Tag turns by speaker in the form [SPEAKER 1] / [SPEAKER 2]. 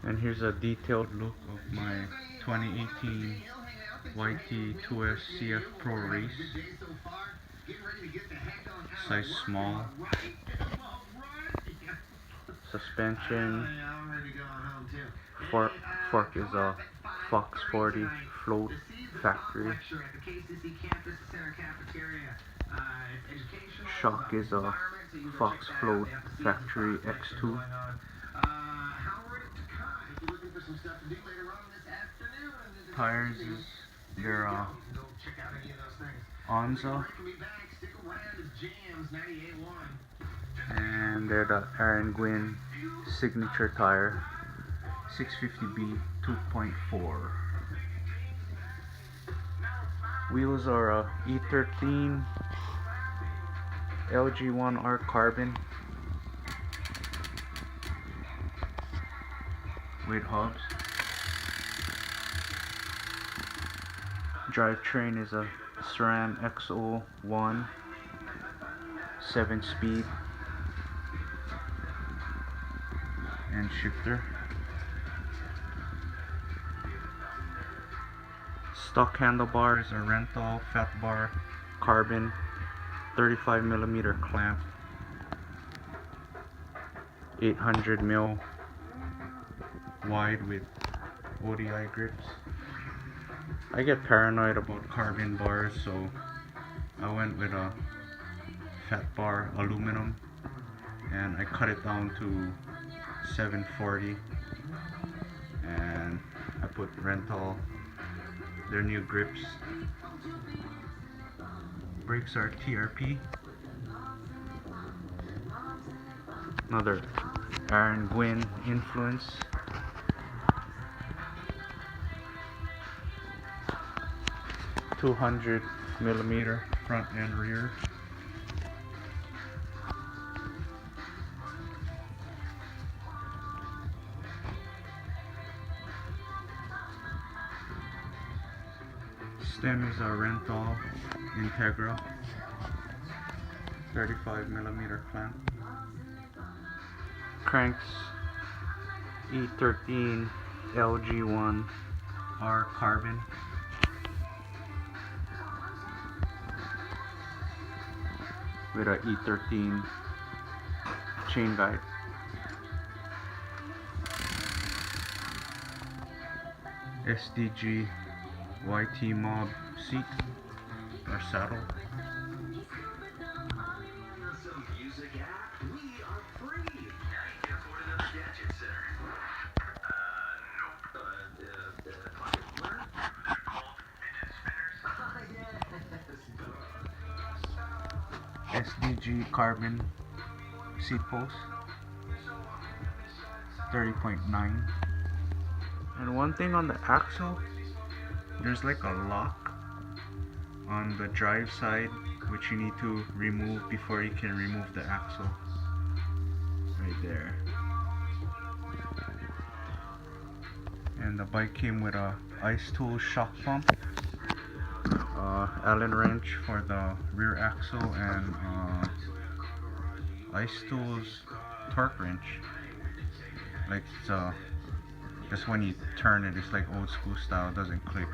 [SPEAKER 1] And here's a detailed look of my 2018 YT Tues CF Pro Race. Size small. Suspension. Fork is a Fox 40 float factory. Shock is a Fox float factory X2. Tires is their Onza, and they're the Aaron Gwin signature tire 650B 2.4. Wheels are E13 LG1R carbon with hubs. Drivetrain is a SRAM XO1 7-speed and shifter. Stock handlebars are rental fat bar carbon 35mm clamp, 800mm wide with ODI grips. I get paranoid about carbon bars, so I went with a fat bar aluminum and I cut it down to 740, and I put rental their new grips. Brakes are TRP. Another Aaron Gwin influence. $200mm front and rear. Stem is a rental Integra 35mm clamp. Cranks E13 LG1R carbon. With a E13 chain guide. SDG YT Mob seat or saddle. SDG carbon seat post 30.9. And one thing on the axle, there's like a lock on the drive side which you need to remove before you can remove the axle. Right there. And the bike came with a Ice Tool shock pump, Allen wrench for the rear axle, and Ice Tool's torque wrench. Like it's just when you turn it, it's like old school style, it doesn't click.